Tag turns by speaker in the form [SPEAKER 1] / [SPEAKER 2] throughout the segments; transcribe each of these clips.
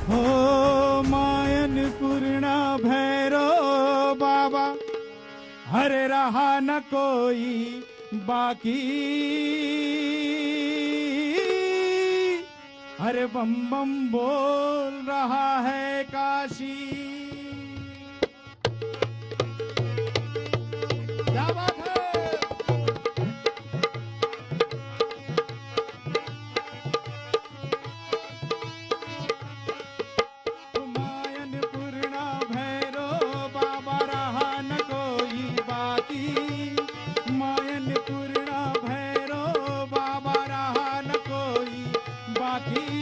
[SPEAKER 1] हो मायन पूर्णा भैरो बाबा, हरे रहा न कोई बाकी, हरे बम बम बोल रहा है काशी। क्या बात है। मायन पूर्णा भैरो बाबा, रहा न कोई बाकी, मायन पूर्णा भैरो बाबा, रहा न कोई बाकी।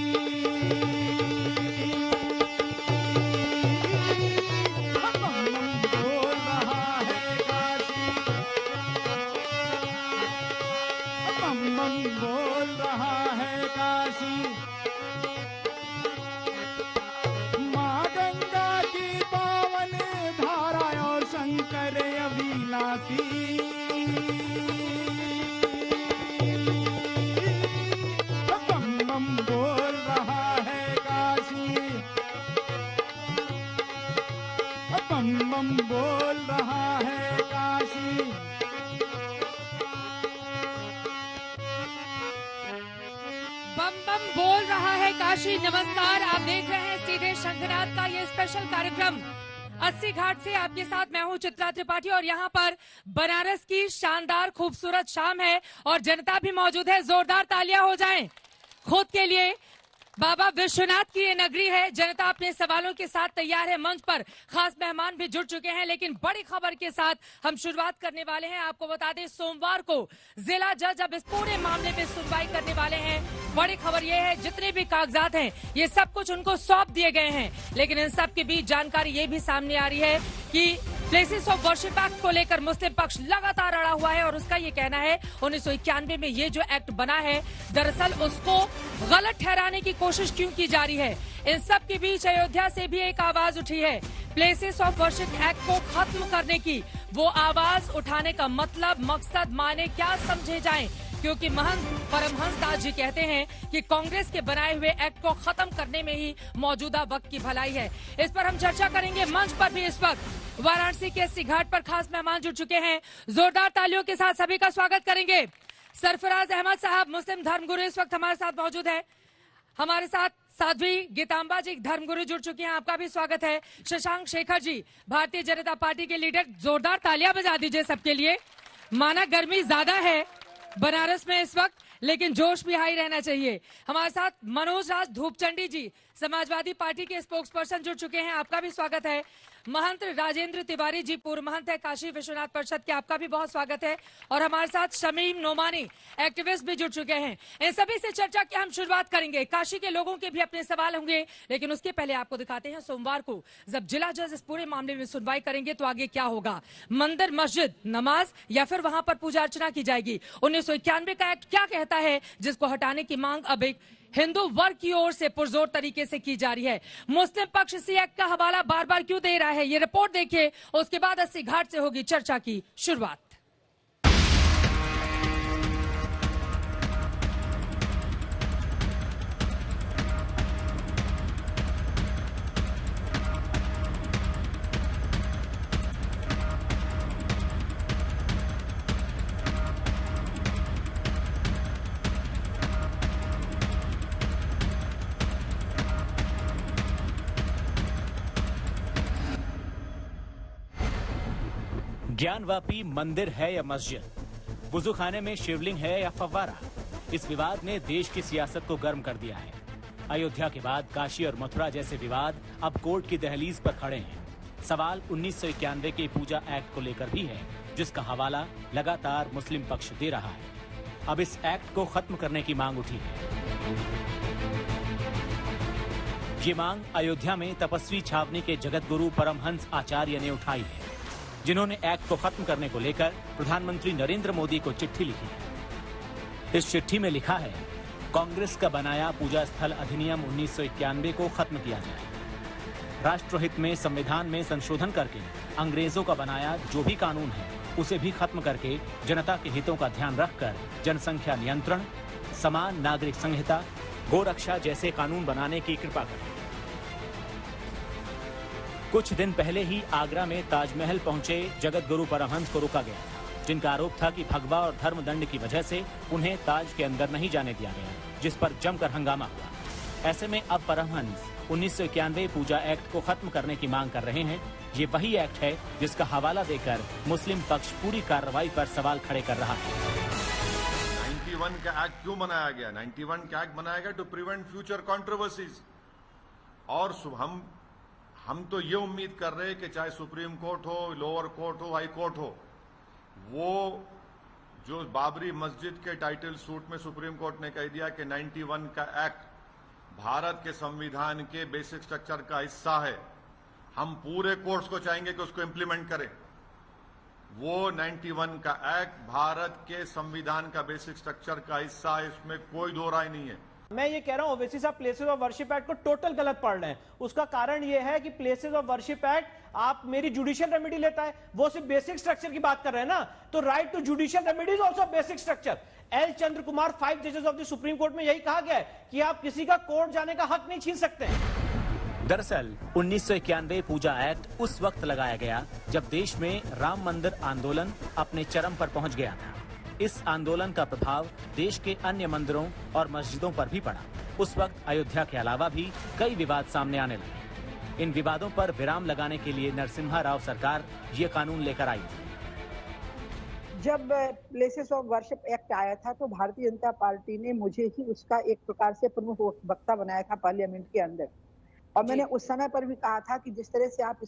[SPEAKER 1] बोल रहा है काशी, बोल रहा है काशी। माँ गंगा की पावन धारा और शंकर अविनाशी, बम बम बोल रहा है काशी, बम बम बोल रहा है काशी।
[SPEAKER 2] बम बम बोल रहा है काशी। नमस्कार, आप देख रहे हैं सीधे शंखनाद का ये स्पेशल कार्यक्रम 80 घाट से। आपके साथ मैं हूं चित्रा त्रिपाठी और यहाँ पर बनारस की शानदार खूबसूरत शाम है और जनता भी मौजूद है। जोरदार तालियां हो जाएं खुद के लिए। बाबा विश्वनाथ की ये नगरी है। जनता अपने सवालों के साथ तैयार है। मंच पर खास मेहमान भी जुड़ चुके हैं, लेकिन बड़ी खबर के साथ हम शुरुआत करने वाले हैं। आपको बता दें, सोमवार को जिला जज अब इस पूरे मामले में सुनवाई करने वाले हैं। बड़ी खबर ये है, जितने भी कागजात हैं ये सब कुछ उनको सौंप दिए गए हैं, लेकिन इन सब के बीच जानकारी ये भी सामने आ रही है कि प्लेसेस ऑफ वर्शिप एक्ट को लेकर मुस्लिम पक्ष लगातार अड़ा हुआ है और उसका ये कहना है 1991 में ये जो एक्ट बना है, दरअसल उसको गलत ठहराने की कोशिश क्यों की जा रही है। इन सब के बीच अयोध्या से भी एक आवाज उठी है। प्लेसेस ऑफ वर्शिप एक्ट को खत्म करने की वो आवाज उठाने का मतलब, मकसद, माने क्या समझे जाएं, क्योंकि महंत परमहंस दास जी कहते हैं कि कांग्रेस के बनाए हुए एक्ट को खत्म करने में ही मौजूदा वक्त की भलाई है। इस पर हम चर्चा करेंगे। मंच पर भी इस वक्त वाराणसी के 80 घाट पर खास मेहमान जुड़ चुके हैं। जोरदार तालियों के साथ सभी का स्वागत करेंगे। सरफराज अहमद साहब, मुस्लिम धर्मगुरु, इस वक्त हमारे साथ मौजूद है। हमारे साथ साध्वी गीतांबा जी, धर्मगुरु, जुड़ चुके हैं, आपका भी स्वागत है। शशांक शेखर जी, भारतीय जनता पार्टी के लीडर, जोरदार तालियां बजा दीजिए सबके लिए। माना गर्मी ज्यादा है बनारस में इस वक्त, लेकिन जोश भी हाई रहना चाहिए। हमारे साथ मनोज राज धूपचंडी जी, समाजवादी पार्टी के स्पोक्स पर्सन, जुड़ चुके हैं, आपका भी स्वागत है। महंत राजेंद्र तिवारी जी, पूर्व महंत है काशी विश्वनाथ परिषद के, आपका भी बहुत स्वागत है। और हमारे साथ शमीम नोमानी, एक्टिविस्ट, भी जुड़ चुके हैं। इन सभी से चर्चा की हम शुरुआत करेंगे। काशी के लोगों के भी अपने सवाल होंगे, लेकिन उसके पहले आपको दिखाते हैं सोमवार को जब जिला जज इस पूरे मामले में सुनवाई करेंगे तो आगे क्या होगा। मंदिर, मस्जिद, नमाज या फिर वहां पर पूजा अर्चना की जाएगी। 1991 का एक्ट क्या कहता है, जिसको हटाने की मांग अब एक हिंदू वर्ग की ओर से पुरजोर तरीके से की जा रही है। मुस्लिम पक्ष इसी एक्ट का हवाला बार बार क्यों दे रहा है, ये रिपोर्ट देखिए। उसके बाद 80 घाट से होगी चर्चा की शुरुआत।
[SPEAKER 3] ज्ञानवापी मंदिर है या मस्जिद, वुजू खाने में शिवलिंग है या फव्वारा, इस विवाद ने देश की सियासत को गर्म कर दिया है। अयोध्या के बाद काशी और मथुरा जैसे विवाद अब कोर्ट की दहलीज पर खड़े हैं। सवाल 1991 के पूजा एक्ट को लेकर भी है, जिसका हवाला लगातार मुस्लिम पक्ष दे रहा है। अब इस एक्ट को खत्म करने की मांग उठी है। ये मांग अयोध्या में तपस्वी छावनी के जगत गुरु परमहंस आचार्य ने उठाई है, जिन्होंने एक्ट को खत्म करने को लेकर प्रधानमंत्री नरेंद्र मोदी को चिट्ठी लिखी है। इस चिट्ठी में लिखा है, कांग्रेस का बनाया पूजा स्थल अधिनियम 1991 को खत्म किया जाए। राष्ट्रहित में संविधान में संशोधन करके अंग्रेजों का बनाया जो भी कानून है उसे भी खत्म करके जनता के हितों का ध्यान रखकर जनसंख्या नियंत्रण, समान नागरिक संहिता, गोरक्षा जैसे कानून बनाने की कृपा करें। कुछ दिन पहले ही आगरा में ताजमहल पहुंचे जगत गुरु परमहंस को रोका गया था, जिनका आरोप था कि भगवा और धर्म दंड की वजह से उन्हें ताज के अंदर नहीं जाने दिया गया, जिस पर जमकर हंगामा हुआ। ऐसे में अब परमहंस 1991 पूजा एक्ट को खत्म करने की मांग कर रहे हैं। ये वही एक्ट है जिसका हवाला देकर मुस्लिम पक्ष पूरी कार्रवाई पर सवाल खड़े कर रहा है।
[SPEAKER 4] 91 का एक्ट क्यों बनाया गया? 91 का एक्ट बनाया गया टू प्रिवेंट फ्यूचर कंट्रोवर्सीज। और हम तो ये उम्मीद कर रहे हैं कि चाहे सुप्रीम कोर्ट हो, लोअर कोर्ट हो, हाई कोर्ट हो, वो जो बाबरी मस्जिद के टाइटल सूट में सुप्रीम कोर्ट ने कह दिया कि 91 का एक्ट भारत के संविधान के बेसिक स्ट्रक्चर का हिस्सा है, हम पूरे कोर्ट्स को चाहेंगे कि उसको इंप्लीमेंट करें। वो 91 का एक्ट भारत के संविधान का बेसिक स्ट्रक्चर का हिस्सा है, इसमें कोई दो राय नहीं है।
[SPEAKER 5] मैं ये कह रहा हूं ओवैसी साहब प्लेसेस ऑफ वर्शिप एक्ट को टोटल गलत पढ़ रहे हैं। उसका कारण ये है कि प्लेसेस ऑफ वर्शिप एक्ट आप मेरी जुडिशियल रेमेडी लेता है, वो सिर्फ बेसिक स्ट्रक्चर की बात कर रहे हैं ना, तो right to judicial remedy is also basic structure. L Chandra Kumar 5 जजेस ऑफ द सुप्रीम कोर्ट में यही कहा गया है कि आप किसी का कोर्ट जाने का हक नहीं छीन सकते।
[SPEAKER 3] दरअसल 1991 पूजा एक्ट उस वक्त लगाया गया जब देश में राम मंदिर आंदोलन अपने चरम पर पहुंच गया था। इस आंदोलन का प्रभाव देश के अन्य मंदिरों और मस्जिदों पर भी पड़ा। उस वक्त अयोध्या के अलावा भी कई विवाद सामने आने लगे। इन विवादों पर विराम लगाने के लिए नरसिम्हा राव सरकार ये कानून लेकर आई थी।
[SPEAKER 6] जब प्लेसेस ऑफ वर्शिप एक्ट आया था तो भारतीय जनता पार्टी ने मुझे ही उसका एक प्रकार से प्रमुख वक्ता बनाया था पार्लियामेंट के अंदर, और मैंने उस समय पर भी कहा था कि जिस तरह से आप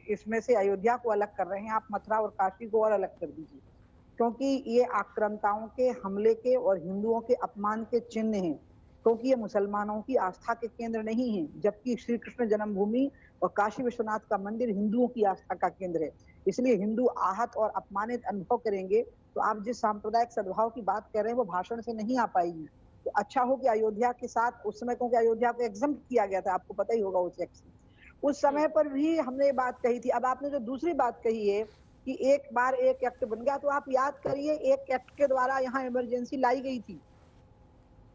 [SPEAKER 6] इसमें से अयोध्या को अलग कर रहे हैं, आप मथुरा और काशी को और अलग कर दीजिए, क्योंकि ये आक्रांताओं के हमले के और हिंदुओं के अपमान के चिन्ह हैं, क्योंकि ये मुसलमानों की आस्था के केंद्र नहीं है, जबकि श्री कृष्ण जन्मभूमि और काशी विश्वनाथ का मंदिर हिंदुओं की आस्था का केंद्र है। इसलिए हिंदू आहत और अपमानित अनुभव करेंगे तो आप जिस सांप्रदायिक सद्भाव की बात कर रहे हैं वो भाषण से नहीं आ पाएगी। तो अच्छा हो कि अयोध्या के साथ उस समय, क्योंकि अयोध्या को एग्जम्प्ट किया गया था, आपको पता ही होगा उस एक्ट से, उस समय पर भी हमने ये बात कही थी। अब आपने जो दूसरी बात कही है कि एक बार एक एक्ट बन गया, तो आप याद करिए एक एक्ट के द्वारा यहाँ इमरजेंसी लाई गई थी,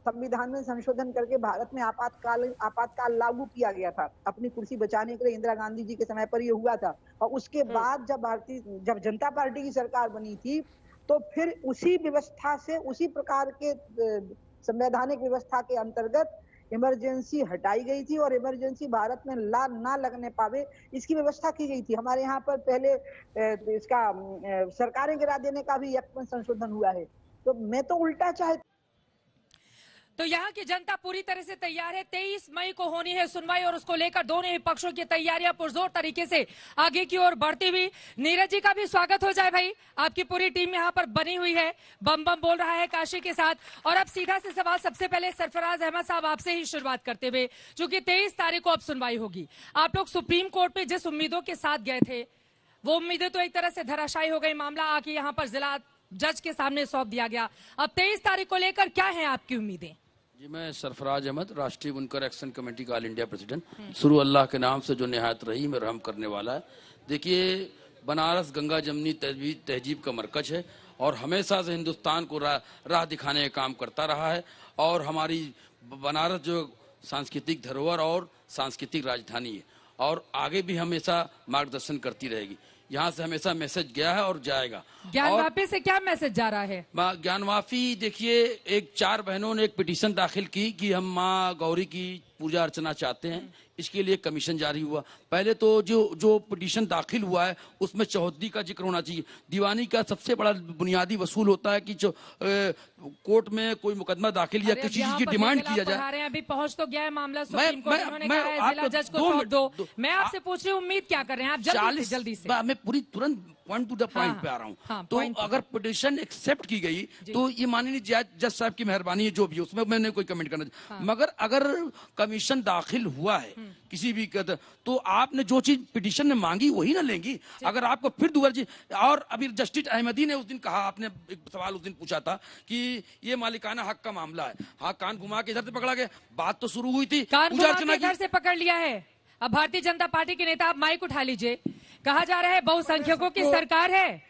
[SPEAKER 6] संविधान में संशोधन करके भारत में आपातकाल लागू किया गया था अपनी कुर्सी बचाने के लिए। इंदिरा गांधी जी के समय पर ये हुआ था, और उसके बाद जब जनता पार्टी की सरकार बनी थी तो फिर उसी व्यवस्था से, उसी प्रकार के संवैधानिक व्यवस्था के अंतर्गत इमरजेंसी हटाई गई थी और इमरजेंसी भारत में ना लगने पावे इसकी व्यवस्था की गई थी। हमारे यहाँ पर पहले इसका सरकारें गिरा देने का भी एक्ट में संशोधन हुआ है। तो मैं तो उल्टा चाहती।
[SPEAKER 2] तो यहाँ की जनता पूरी तरह से तैयार है। 23 मई को होनी है सुनवाई और उसको लेकर दोनों ही पक्षों की तैयारियां पुरजोर तरीके से आगे की ओर बढ़ती हुई। नीरज जी का भी स्वागत हो जाए भाई, आपकी पूरी टीम यहाँ पर बनी हुई है, बम बम बोल रहा है काशी के साथ। और अब सीधा से सवाल सबसे पहले सरफराज अहमद साहब आपसे ही शुरुआत करते हुए, चूंकि 23 तारीख को अब सुनवाई होगी, आप लोग सुप्रीम कोर्ट में जिस उम्मीदों के साथ गए थे वो उम्मीदें तो एक तरह से धराशायी हो गई, मामला आके यहाँ पर जिला जज के सामने सौंप दिया गया। अब 23 तारीख को लेकर क्या है आपकी उम्मीदें?
[SPEAKER 7] जी, मैं सरफराज अहमद, राष्ट्रीय बुनकर एक्शन कमेटी का ऑल इंडिया प्रेसिडेंट। शुरू अल्लाह के नाम से जो निहायत रहीम में रहम करने वाला है। देखिए, बनारस गंगा जमनी तहजीब का मरकज है और हमेशा से हिंदुस्तान को राह दिखाने का काम करता रहा है, और हमारी बनारस जो सांस्कृतिक धरोहर और सांस्कृतिक राजधानी है और आगे भी हमेशा मार्गदर्शन करती रहेगी। यहाँ से हमेशा मैसेज गया है और जाएगा।
[SPEAKER 2] ज्ञानवापी से क्या मैसेज जा रहा है?
[SPEAKER 7] ज्ञानवापी देखिए, एक 4 बहनों ने एक पिटीशन दाखिल की कि हम माँ गौरी की पूजा अर्चना चाहते हैं, इसके लिए कमीशन जारी हुआ। पहले तो जो पिटीशन दाखिल हुआ है उसमें चौहद्दी का जिक्र होना चाहिए। दीवानी का सबसे बड़ा बुनियादी वसूल होता है कि कोर्ट में कोई मुकदमा दाखिल या किसी चीज की डिमांड किया जाए।
[SPEAKER 2] अभी पहुंच तो गया है मामला सुप्रीम कोर्ट, उन्होंने कहा है जिला जज को सौंप दो। मैं आपसे पूछ रही हूँ उम्मीद क्या कर रहे हैं आप? जल्दी से
[SPEAKER 7] मैं पूरी तुरंत पॉइंट टू द पॉइंट पे आ रहा हूँ। तो अगर पिटीशन एक्सेप्ट की गई तो ये माननीय जज साहब की मेहरबानी है, जो भी उसमें मैंने कोई कमेंट करना। मगर अगर कमीशन दाखिल हुआ है किसी भी तो आपने जो चीज पिटीशन ने मांगी वही ना लेंगी। अगर आपको फिर दोबारा, और अभी जस्टिस अहमदी ने उस दिन कहा, आपने एक सवाल उस दिन पूछा था कि ये मालिकाना हक का मामला है। हाँ, कान घुमा के इधर से पकड़ा गया, बात तो शुरू हुई थी,
[SPEAKER 2] पूजा अर्चना की से पकड़ लिया है। अब भारतीय जनता पार्टी के नेता, आप माइक उठा लीजिए। कहा जा रहा है बहुसंख्यकों की सरकार है,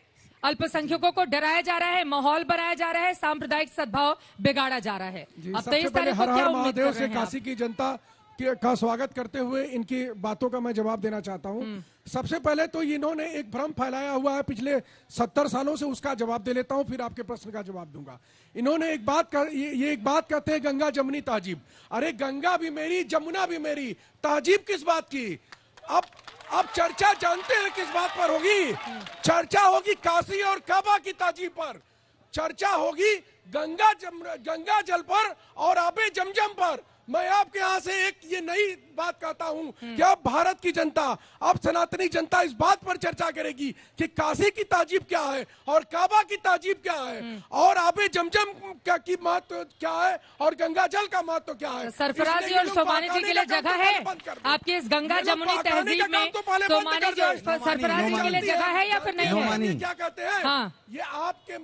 [SPEAKER 2] अल्पसंख्यकों को डराया जा रहा है, माहौल बनाया जा रहा है, सांप्रदायिक सद्भाव बिगाड़ा जा रहा है। अब 23 तारीख को क्या उम्मीद कर रहे हैं?
[SPEAKER 1] काशी की जनता का स्वागत करते हुए इनकी बातों का मैं जवाब देना चाहता हूं। सबसे पहले तो इन्होंने एक भ्रम फैलाया हुआ है पिछले 70 सालों से, उसका जवाब दे लेता हूं, फिर आपके प्रश्न का जवाब दूंगा। इन्होंने एक बात कहते हैं गंगा जमुनी तहजीब। अरे गंगा भी मेरी, जमुना भी मेरी, तहजीब किस बात की? अब चर्चा जानते हैं किस बात पर होगी? चर्चा होगी काशी और काबा की तहजीब पर, चर्चा होगी गंगा जल पर और आबे जमजम पर। मैं आपके यहां से एक ये नई बात कहता हूं कि अब भारत की जनता, अब सनातनी जनता इस बात पर चर्चा करेगी कि काशी की तहजीब क्या है और काबा की तहजीब क्या है और आबे जमजम की महत्व क्या है और गंगा जल का महत्व क्या है।
[SPEAKER 2] सरफराज जी और सोमानी जी के लिए जगह है आपकी इस गंगा जमुनी तहजीब में? सोमानी जी और सरफराज जी के लिए जगह है या फिर नहीं है?
[SPEAKER 1] क्या कहते हैं?
[SPEAKER 2] हाँ,
[SPEAKER 1] ये आपके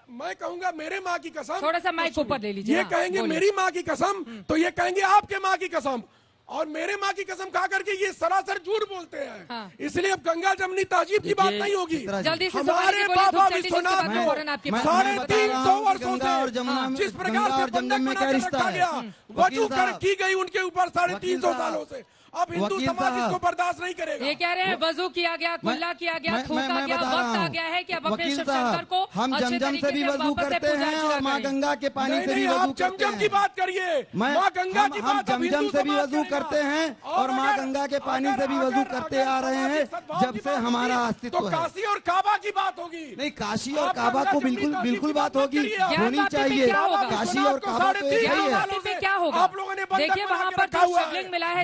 [SPEAKER 1] मैं कहूंगा मेरे माँ की कसम,
[SPEAKER 2] थोड़ा सा माइक ऊपर ले लीजिए।
[SPEAKER 1] ये कहेंगे मेरी माँ की कसम तो ये कहेंगे आपके माँ की कसम, और मेरे माँ की कसम खा करके ये सरासर झूठ बोलते हैं।
[SPEAKER 2] हाँ।
[SPEAKER 1] इसलिए अब गंगा जमुनी तहजीब की बात नहीं होगी।
[SPEAKER 2] जल्दी से
[SPEAKER 1] हमारे बाबा विश्वनाथ को 350 वर्षों से जिस प्रकार से बंधक बना कर रखा गया, वजू की गई उनके ऊपर 350 सालों से, अब हिंदू समाज इसको बर्दाश्त नहीं करेगा।
[SPEAKER 2] ये कह रहे हैं वजू किया गया, कुल्ला किया गया, थूका गया, वक्त आ गया है कि अब अपने शिव शंकर को
[SPEAKER 8] हम जमजम से भी वजू करते हैं और माँ गंगा के पानी से भी वजू करते हैं।
[SPEAKER 1] जमजम की बात करिए, माँ गंगा की बात।
[SPEAKER 8] हम जमजम से भी वजू करते हैं और माँ गंगा के पानी से भी वजू करते आ रहे हैं जब से हमारा अस्तित्व है।
[SPEAKER 1] काशी और काबा की बात होगी।
[SPEAKER 8] नहीं, काशी और काबा को बिल्कुल बात होगी, होनी चाहिए। काशी और काबा तो एक ही है।
[SPEAKER 2] क्या होगा?
[SPEAKER 1] आप लोगों ने
[SPEAKER 2] देखिए वहाँ पर जो शिवलिंग मिला है,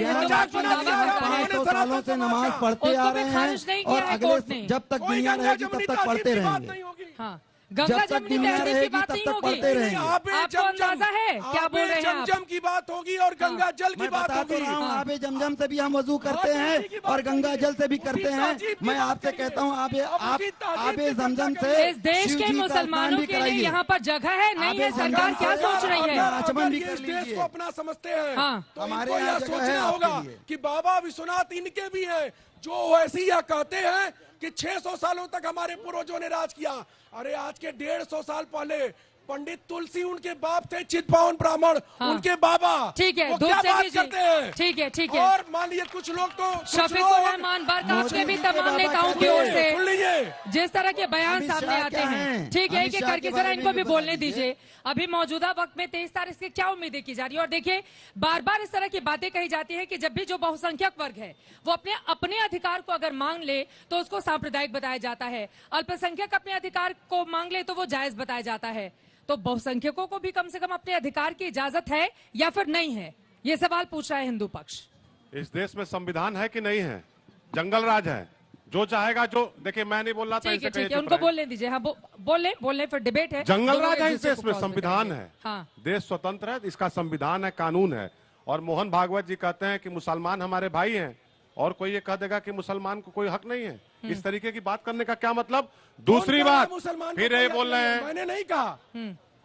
[SPEAKER 8] 500 सालों से नमाज पढ़ते आ रहे हैं और अगले जब तक दुनिया रहेगी तब तक पढ़ते रहेंगे।
[SPEAKER 2] हाँ,
[SPEAKER 8] जब तक दुनिया रहेगी तब तक पढ़ते रहेंगे।
[SPEAKER 2] आपको अंदाजा है क्या बोल रहे हैं?
[SPEAKER 1] जमजम की बात होगी और गंगा जल की बात होगी।
[SPEAKER 8] आबे जमजम से भी हम वजू करते हैं और गंगा जल से भी करते हैं। मैं आपसे कहता हूँ आबे जमजम से
[SPEAKER 2] इस देश के मुसलमानों के लिए यहाँ पर जगह है नहीं है? सरकार क्या सोच रही है?
[SPEAKER 8] आचमन भी कर
[SPEAKER 1] इस देश
[SPEAKER 8] लीजिए।
[SPEAKER 1] को अपना समझते हैं तो
[SPEAKER 8] हमारे
[SPEAKER 1] इनको
[SPEAKER 8] यहाँ
[SPEAKER 1] यह
[SPEAKER 8] जगह है
[SPEAKER 1] सोचना
[SPEAKER 8] आपके
[SPEAKER 1] होगा
[SPEAKER 8] लिए।
[SPEAKER 1] कि बाबा विश्वनाथ इनके भी हैं जो ऐसी यह कहते हैं कि 600 सालों तक हमारे पूर्वजों ने राज किया। अरे आज के 150 साल पहले पंडित तुलसी उनके बाप थे, चितपावन ब्राह्मण उनके बाबा।
[SPEAKER 2] ठीक है,
[SPEAKER 1] वो
[SPEAKER 2] दूध
[SPEAKER 1] क्या
[SPEAKER 2] से
[SPEAKER 1] बात
[SPEAKER 2] लीजिए।
[SPEAKER 1] करते हैं?
[SPEAKER 2] ठीक है, ठीक है।
[SPEAKER 1] और मान लीजिए कुछ लोग तो
[SPEAKER 2] शफीकुर रहमान बरदाश्त में भी तमाम नेताओं की ओर से
[SPEAKER 1] सुन लीजिए
[SPEAKER 2] जिस तरह के बयान सामने आते हैं, ठीक है, एक करके जरा इनको भी बोलने दीजिए। अभी मौजूदा वक्त में 23 तारीख से क्या उम्मीदें की जा रही है? और देखिए बार बार इस तरह की बातें कही जाती है कि जब भी जो बहुसंख्यक वर्ग है वो अपने अधिकार को अगर मांग ले तो उसको सांप्रदायिक बताया जाता है, अल्पसंख्यक अपने अधिकार को मांग ले तो वो जायज बताया जाता है। तो बहुसंख्यकों को भी कम से कम अपने अधिकार की इजाजत है या फिर नहीं है? ये सवाल पूछ रहा है हिंदू पक्ष।
[SPEAKER 9] इस देश में संविधान है कि नहीं है? जंगल राज है, जो चाहेगा जो। देखिए मैं नहीं बोल रहा था,
[SPEAKER 2] ठीक है, ठीक है, उनको बोलने दीजिए। हाँ, बोलने फिर डिबेट है।
[SPEAKER 9] जंगल राज है इस देश में, संविधान है।
[SPEAKER 2] हाँ,
[SPEAKER 9] देश स्वतंत्र है, इसका संविधान है, कानून है। और मोहन भागवत जी कहते हैं कि मुसलमान हमारे भाई हैं और कोई ये कह देगा कि मुसलमान को कोई हक नहीं है। इस तरीके की बात करने का क्या मतलब? दूसरी बात फिर ये बोल रहे हैं,
[SPEAKER 1] मैंने नहीं कहा।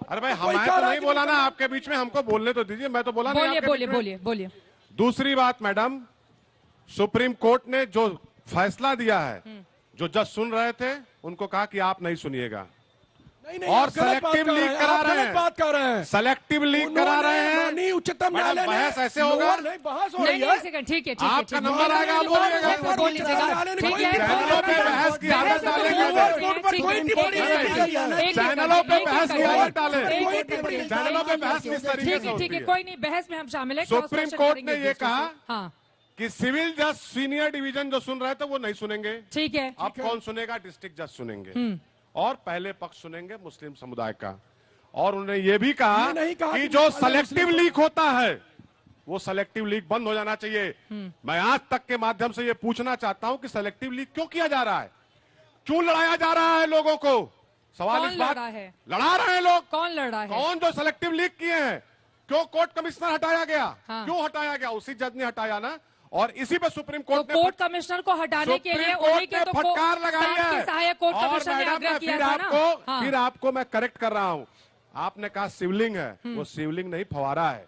[SPEAKER 9] अरे भाई हमें तो नहीं बोला ना आपके बीच में, हमको बोलने तो दीजिए। मैं तो बोला नहीं।
[SPEAKER 2] बोलिए।
[SPEAKER 9] दूसरी बात मैडम, सुप्रीम कोर्ट ने जो फैसला दिया है, जो जज सुन रहे थे उनको कहा कि आप नहीं सुनिएगा और सेलेक्टिव लीक करा रहे हैं।
[SPEAKER 1] बात कर रहे हैं,
[SPEAKER 9] सेलेक्टिव लीक करा रहे हैं।
[SPEAKER 1] नहीं, उच्चतम न्यायालय ने
[SPEAKER 9] बहस ऐसे होगा?
[SPEAKER 1] नहीं, बहस हो रही है।
[SPEAKER 2] ठीक है,
[SPEAKER 9] आपका नंबर आएगा, आप बोलिएगा। चैनलों पे बहस की आदत डालेंगे, चैनलों पे बहस की आदत डालें, चैनलों पे बहस किस तरीके से?
[SPEAKER 2] ठीक है, कोई नहीं, बहस में हम शामिल हैं।
[SPEAKER 9] सुप्रीम कोर्ट ने ये कहा
[SPEAKER 2] हाँ
[SPEAKER 9] कि सिविल जज सीनियर डिवीजन जो सुन रहे थे वो नहीं सुनेंगे।
[SPEAKER 2] ठीक है,
[SPEAKER 9] अब कौन सुनेगा? डिस्ट्रिक्ट जज सुनेंगे और पहले पक्ष सुनेंगे मुस्लिम समुदाय का। और उन्होंने ये भी कहा कि जो सेलेक्टिव लीक होता है वो सेलेक्टिव लीक बंद हो जाना चाहिए। मैं आज तक के माध्यम से ये पूछना चाहता हूं कि सेलेक्टिव लीक क्यों किया जा रहा है? क्यों लड़ाया जा रहा है लोगों को? सवाल इस बात है, लड़ा रहे हैं लोग।
[SPEAKER 2] कौन लड़ रहा है?
[SPEAKER 9] कौन जो सेलेक्टिव लीक किए हैं? क्यों कोर्ट कमिश्नर हटाया गया? क्यों हटाया गया? उसी जज ने हटाया ना। और इसी पे सुप्रीम कोर्ट ने
[SPEAKER 2] कोर्ट कमिश्नर को हटाने के लिए उन्हीं के तो
[SPEAKER 9] फटकार लगाई है।
[SPEAKER 2] सहायक कोर्ट कमिश्नर ने आग्रह किया था ना।
[SPEAKER 9] फिर आपको मैं करेक्ट कर रहा हूं। आपने कहा शिवलिंग है, वो शिवलिंग नहीं फव्वारा है।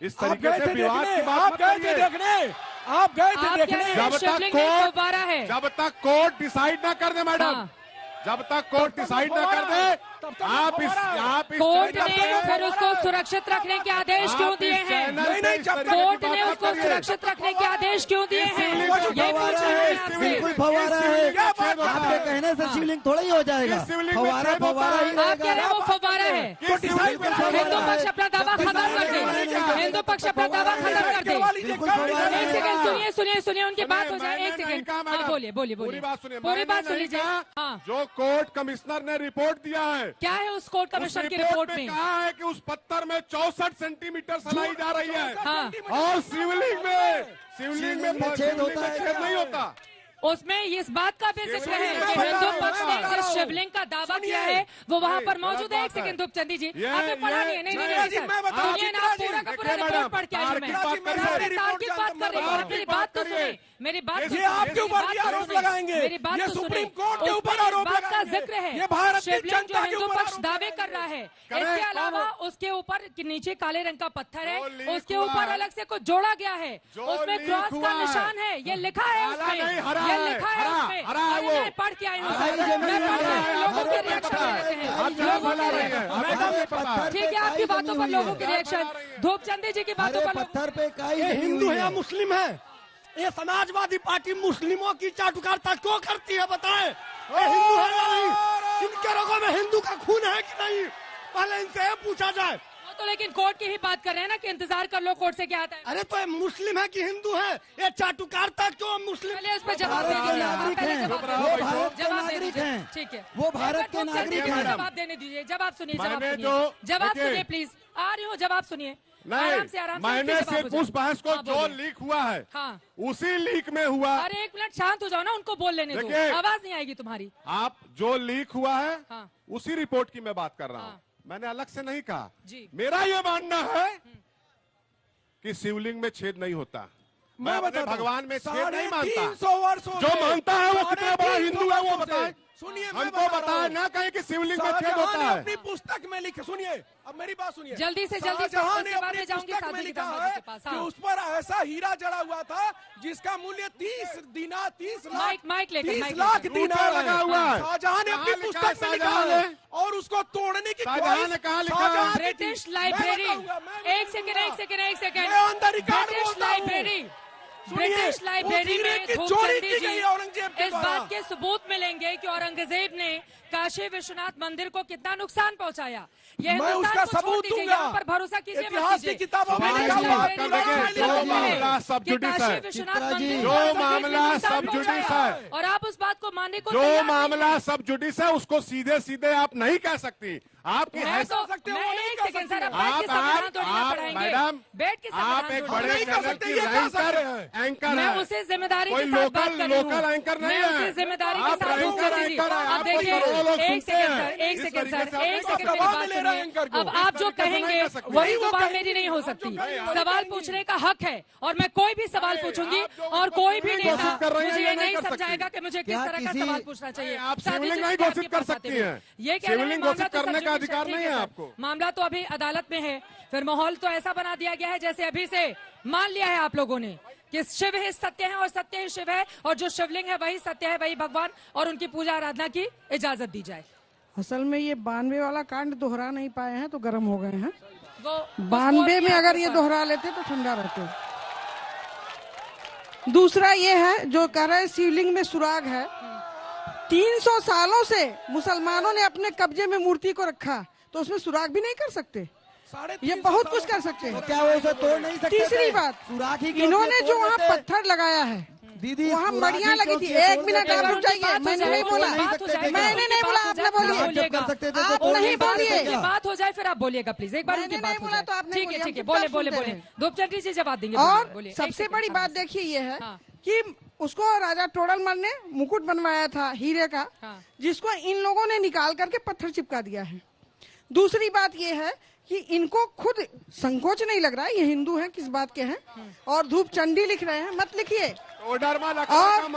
[SPEAKER 9] इस तरीके से विवाद की बात मत करिए।
[SPEAKER 1] आप गए थे देखने।
[SPEAKER 9] जब तक कोर्ट डिसाइड ना कर दे मैडम, जब तक कोर्ट डिसाइड न कर दे आप इस
[SPEAKER 2] कोर्ट ने फिर उसको सुरक्षित रखने के आदेश क्यों दिए हैं? कोर्ट ने उसको सुरक्षित रखने के आदेश क्यों दिए हैं? ये पूछ रहे हैं आपसे।
[SPEAKER 8] बिल्कुल फव्वारा है, आपके कहने से शिवलिंग थोड़ा ही हो जाएगा। फव्वारा फव्वारा ही
[SPEAKER 2] आप कह रहे हैं वो फव्वारा है। हिंदू पक्ष अपना दावा खत्म कर दे, हिंदू पक्ष अपना दावा खत्म कर दे। एक सेकंड सुनिए सुनिए सुनिए, उनकी बात हो जाए। एक सेकंड, हाँ बोलिए बोलिए बोलिए, पूरी बात सुन लीजिए। हाँ,
[SPEAKER 9] जो कोर्ट कमिश्नर ने रिपोर्ट दिया है,
[SPEAKER 2] क्या है उस कोर्ट कमिश्नर की रिपोर्ट में?
[SPEAKER 9] कहा है कि उस पत्थर में 64 सेंटीमीटर सलाई जा रही है।
[SPEAKER 2] हाँ,
[SPEAKER 9] और शिवलिंग में छेद नहीं होता।
[SPEAKER 2] उसमें इस बात का भी जिक्र है कि हिंदू पक्ष ने जिस शिवलिंग का दावा किया है वो वहाँ पर मौजूद है। एक सेकंड धूपचंदी जी, आपने पढ़ा नहीं है? नहीं सुनिए ना, आप पूरा का पूरा रिपोर्ट पढ़ के आए। मैं तार्किक बात कर रही हूँ, मेरी बात तो सुने, मेरी बात
[SPEAKER 1] ये आपके ऊपर आरोप लगाएंगे,
[SPEAKER 2] मेरी बात
[SPEAKER 1] ये
[SPEAKER 2] तो
[SPEAKER 1] सुप्रीम
[SPEAKER 2] सुने।
[SPEAKER 1] कोर्ट के ऊपर आरोप
[SPEAKER 2] बात का जिक्र है,
[SPEAKER 1] ये भारत की
[SPEAKER 2] शिवलिंग जो
[SPEAKER 1] जनता के
[SPEAKER 2] हिंदू
[SPEAKER 1] ऊपर
[SPEAKER 2] पक्ष दावे कर रहा है। इसके अलावा उसके ऊपर नीचे काले रंग का पत्थर है, उसके ऊपर अलग से कुछ जोड़ा गया है, उसमें क्रॉस का निशान है, ये लिखा है उसमें, ये लिखा है उसमें। मैं पढ़ के आई हूँ, लोगों के रिएक्शन लेते हैं। ठीक है, आपकी बातों पर लोगों के रिएक्शन, धूपचंदी जी की बातों पर
[SPEAKER 8] पत्थर पे काई
[SPEAKER 10] हिंदू है या मुस्लिम है? ये समाजवादी पार्टी मुस्लिमों की चाटुकारिता क्यों करती है बताएं? ये हिंदू है या नहीं? इनके रगों में हिंदू का खून है कि नहीं? पहले इनसे पूछा जाए।
[SPEAKER 2] तो लेकिन कोर्ट की ही बात कर रहे हैं ना कि इंतजार कर लो कोर्ट से क्या आता है।
[SPEAKER 10] अरे तो ये मुस्लिम है कि हिंदू है? ये चाटुकारिता क्यों मुस्लिम?
[SPEAKER 2] पहले उस पर जवाब दे दीजिए, जवाब दे दीजिए। ठीक है,
[SPEAKER 8] वो भारत के नागरिक हैं।
[SPEAKER 2] जवाब देने दीजिए, जवाब सुनिए, जवाब सुनिए प्लीज। आ रही हूँ, जवाब सुनिए।
[SPEAKER 9] नहीं, मैंने सिर्फ उस बहस को जो लीक हुआ है,
[SPEAKER 2] हाँ,
[SPEAKER 9] उसी लीक में हुआ।
[SPEAKER 2] अरे एक मिनट शांत हो जाओ ना, उनको बोल लेने दो, आवाज नहीं आएगी तुम्हारी।
[SPEAKER 9] आप जो लीक हुआ है,
[SPEAKER 2] हाँ,
[SPEAKER 9] उसी रिपोर्ट की मैं बात कर रहा हूँ, मैंने अलग से नहीं कहा।
[SPEAKER 2] जी,
[SPEAKER 9] मेरा ये मानना है कि शिवलिंग में छेद नहीं होता। मैं अपने भगवान में छेद नहीं मानता।
[SPEAKER 1] 300 वर्षों
[SPEAKER 9] जो मानता है वो कितना बड़ा हिंदू है वो बताए।
[SPEAKER 1] सुनिए,
[SPEAKER 9] हमको बताए ना कहें कि शिवलिंग में छेद होता है।
[SPEAKER 1] अपनी पुस्तक में लिखे, सुनिए अब मेरी बात सुनिए,
[SPEAKER 2] जल्दी से जल्दी
[SPEAKER 1] शाहजहां ने
[SPEAKER 2] उसके बाद
[SPEAKER 1] अपनी
[SPEAKER 2] में जाऊंगी
[SPEAKER 1] पुस्तक में
[SPEAKER 2] साथी
[SPEAKER 1] लिखा
[SPEAKER 2] दामाद
[SPEAKER 1] है
[SPEAKER 2] के पास।
[SPEAKER 1] कि उस पर ऐसा हीरा जड़ा हुआ था जिसका मूल्य 30 लाख
[SPEAKER 2] माइक लेकर
[SPEAKER 1] 30 लाख दिनार
[SPEAKER 9] लगा हुआ है।
[SPEAKER 1] शाहजहां ने अपनी पुस्तक में लिखा है और उसको तोड़ने की
[SPEAKER 9] शाहजहां ने कहा लिखा है।
[SPEAKER 2] ब्रिटिश लाइब्रेरी, एक सेकंड, ब्रिटिश लाइब्रेरी में धूपचंदी जी इस बात के सबूत मिलेंगे कि औरंगजेब ने काशी विश्वनाथ मंदिर को कितना नुकसान पहुंचाया। ये
[SPEAKER 1] मैं उसका सबूत दूंगा,
[SPEAKER 2] पर भरोसा कीजिए,
[SPEAKER 1] इतिहास की किताबों में लिखा हुआ है।
[SPEAKER 9] जो मामला सब जुडिस है, जो मामला सब जुडिस है,
[SPEAKER 2] और आप उस बात को मानने को
[SPEAKER 9] जो मामला सब जुडिस है उसको सीधे सीधे आप नहीं कह सकती। आपकी मैडम, आप एक बड़े चैनल की एंकर
[SPEAKER 2] मैं
[SPEAKER 9] है,
[SPEAKER 2] उसे जिम्मेदारी
[SPEAKER 9] कोई
[SPEAKER 2] के साथ बात कर रही हूं।
[SPEAKER 9] लोकल एंकर नहीं
[SPEAKER 2] मैं
[SPEAKER 9] है।
[SPEAKER 2] उसे जिम्मेदारी के
[SPEAKER 9] आप
[SPEAKER 2] साथ
[SPEAKER 9] एंकर है।
[SPEAKER 2] अब देखिए, एक सेकंड सर, मेरी बात सुनिए। अब आप जो कहेंगे वही सवाल मेरी नहीं हो सकती। सवाल पूछने का हक है और मैं कोई भी सवाल पूछूंगी और कोई भी नेता मुझे ये नहीं समझाएगा कि मुझे किस तरह का सवाल पूछना चाहिए।
[SPEAKER 9] आप शिवलिंग नहीं घोषित कर सकती हैं।
[SPEAKER 2] ये शिवलिंग
[SPEAKER 9] घोषित करने का अधिकार नहीं है आपको।
[SPEAKER 2] मामला तो अभी अदालत में है, फिर माहौल तो ऐसा बना दिया गया है जैसे अभी से मान लिया है आप लोगों ने कि शिव ही सत्य है और सत्य ही शिव है, और जो शिवलिंग है वही सत्य है, वही भगवान, और उनकी पूजा आराधना की इजाजत दी जाए।
[SPEAKER 11] असल में ये 92 वाला कांड दोहरा नहीं पाए हैं तो गर्म हो गए हैं।
[SPEAKER 2] वो
[SPEAKER 11] 92 में अगर ये दोहरा लेते तो ठंडा रहते। दूसरा ये है जो कह रहे हैं शिवलिंग में सुराग है। 300 सालों से मुसलमानों ने अपने कब्जे में मूर्ति को रखा, तो उसमें सुराग भी नहीं कर सकते। ये बहुत कुछ कर सकते हैं।
[SPEAKER 8] क्या वो उसे तोड़ नहीं सकते?
[SPEAKER 11] तीसरी बात, इन्होंने जो वहाँ पत्थर लगाया है
[SPEAKER 8] दीदी,
[SPEAKER 11] वहाँ मड़ियाँ लगी थी। एक मिनट आप रुक जाइए, मैंने नहीं बोला, मैंने नहीं बोला, आपने बोलिए, आप नहीं बोलिए,
[SPEAKER 2] बात हो जाए फिर आप बोलिएगा प्लीज, एक बार उनकी बात हो जाए। ठीक है, बोले धूपचंदी जी जवाब देंगे।
[SPEAKER 11] और सबसे बड़ी बात देखिए ये है कि उसको राजा टोडरमल ने मुकुट बनवाया था हीरे का, जिसको इन लोगों ने निकाल करके पत्थर चिपका दिया है। दूसरी बात ये है कि इनको खुद संकोच नहीं लग रहा है ये हिंदू हैं किस बात के हैं, और धूप चंडी लिख रहे हैं, मत लिखिए। और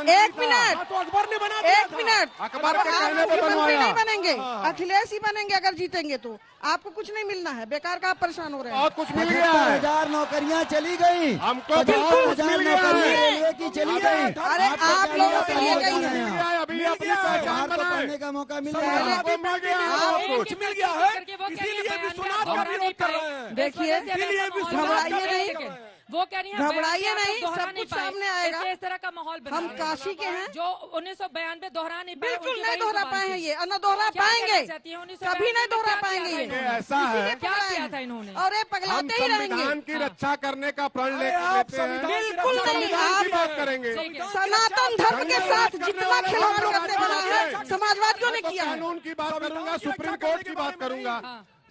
[SPEAKER 11] एक मिनट,
[SPEAKER 9] अकबर के कहने पे बनवाया।
[SPEAKER 11] नहीं बनेंगे, अखिलेश ही बनेंगे अगर जीतेंगे तो। आपको कुछ नहीं मिलना है, बेकार का आप परेशान हो रहे हैं।
[SPEAKER 9] बहुत कुछ मिल गया है।
[SPEAKER 8] 50,000 नौकरियां चली गई,
[SPEAKER 9] हमको
[SPEAKER 8] 50,000 नौकरियां रेलवे की चली गई।
[SPEAKER 11] अरे आप लोगों के लिए गई है,
[SPEAKER 9] अभी अपनी पहचान बनाए।
[SPEAKER 8] का मौका मिल
[SPEAKER 9] आपको मिल गया है,
[SPEAKER 1] कुछ मिल गया है, इसीलिए विश्वनाथ का विरोध कर रहे हैं।
[SPEAKER 11] देखिए,
[SPEAKER 1] इसीलिए
[SPEAKER 11] घबराइए नहीं,
[SPEAKER 2] वो कह रही है
[SPEAKER 11] घबराइए नहीं, सब कुछ सामने आएगा।
[SPEAKER 2] इस तरह का माहौल बना
[SPEAKER 11] हम काशी के हैं,
[SPEAKER 2] जो 1992 दोहरा नहीं पाए,
[SPEAKER 11] बिल्कुल नहीं दोहरा पाए हैं ये, और न दोहरा पाएंगे, कभी नहीं दोहरा पाएंगे ये।
[SPEAKER 9] ऐसा है,
[SPEAKER 2] क्या किया था इन्होंने?
[SPEAKER 11] और ये पगलाते ही रहेंगे।
[SPEAKER 9] संविधान की रक्षा करने का प्रण लेते हैं,
[SPEAKER 11] बिल्कुल नहीं।
[SPEAKER 9] की बात करेंगे।
[SPEAKER 11] सनातन धर्म के साथ जितना खिलवाड़ करने वाला है समाजवादियों ने किया है।
[SPEAKER 9] कानून की बात करूंगा, सुप्रीम कोर्ट की बात करूंगा,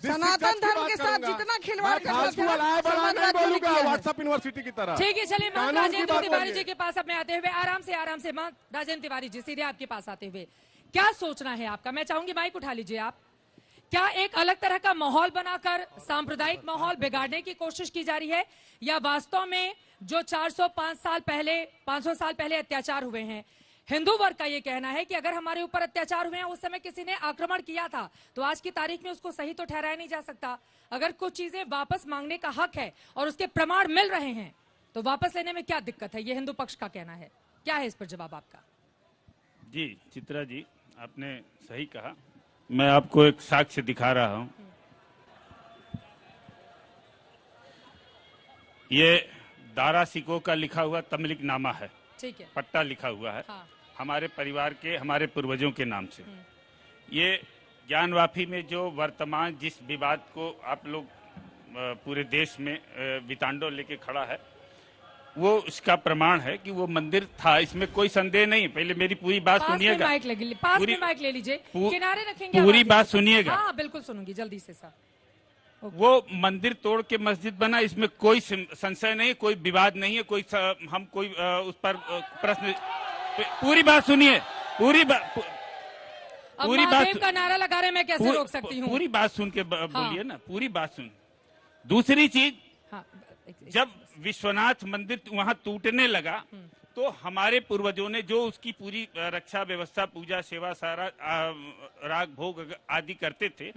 [SPEAKER 11] सनातन धर्म के साथ जितना खिलवाड़ करना
[SPEAKER 9] बोलूंगा व्हाट्सएप यूनिवर्सिटी की तरह।
[SPEAKER 2] ठीक है, चलिए राजेंद्र तिवारी जी के पास अब मैं आते हुए आराम से राजेंद्र तिवारी जी सीधे आपके पास आते हुए क्या सोचना है आपका? मैं चाहूंगी माइक उठा लीजिए आप। क्या एक अलग तरह का माहौल बनाकर सांप्रदायिक माहौल बिगाड़ने की कोशिश की जा रही है, या वास्तव में जो 405 साल पहले 500 साल पहले अत्याचार हुए हैं, हिंदू वर्ग का ये कहना है कि अगर हमारे ऊपर अत्याचार हुए हैं, उस समय किसी ने आक्रमण किया था, तो आज की तारीख में उसको सही तो ठहराया नहीं जा सकता। अगर कुछ चीजें वापस मांगने का हक है और उसके प्रमाण मिल रहे हैं, तो वापस लेने में क्या दिक्कत है? ये हिंदू पक्ष का कहना है। क्या है इस पर जवाब आपका?
[SPEAKER 12] जी चित्रा जी, आपने सही कहा। मैं आपको एक साक्ष्य दिखा रहा हूं। ये दारा सिको का लिखा हुआ तमलिक नामा है,
[SPEAKER 2] ठीक है,
[SPEAKER 12] पट्टा लिखा हुआ है।
[SPEAKER 2] हाँ।
[SPEAKER 12] हमारे परिवार के, हमारे पूर्वजों के नाम से। ये ज्ञानवापी में जो वर्तमान जिस विवाद को आप लोग पूरे देश में वितांडो लेके खड़ा है, वो उसका प्रमाण है कि वो मंदिर था, इसमें कोई संदेह नहीं। पहले मेरी पूरी बात सुनिएगा,
[SPEAKER 2] पास में माइक ले लीजिए, किनारे रखेंगे,
[SPEAKER 12] पूरी बात सुनिएगा।
[SPEAKER 2] हाँ बिल्कुल सुनूंगी, जल्दी से सर।
[SPEAKER 12] वो मंदिर तोड़ के मस्जिद बना, इसमें कोई संशय नहीं, कोई विवाद नहीं है, हम कोई उस पर प्रश्न। पूरी बात सुनिए, पूरी बात
[SPEAKER 2] का नारा लगा रहे, मैं कैसे रोक सकती हूँ?
[SPEAKER 12] पूरी बात सुन के बोलिए ना, पूरी बात सुन। दूसरी चीज, जब विश्वनाथ मंदिर वहां टूटने लगा, तो हमारे पूर्वजों ने जो उसकी पूरी रक्षा व्यवस्था, पूजा सेवा, सारा राग भोग आदि करते थे,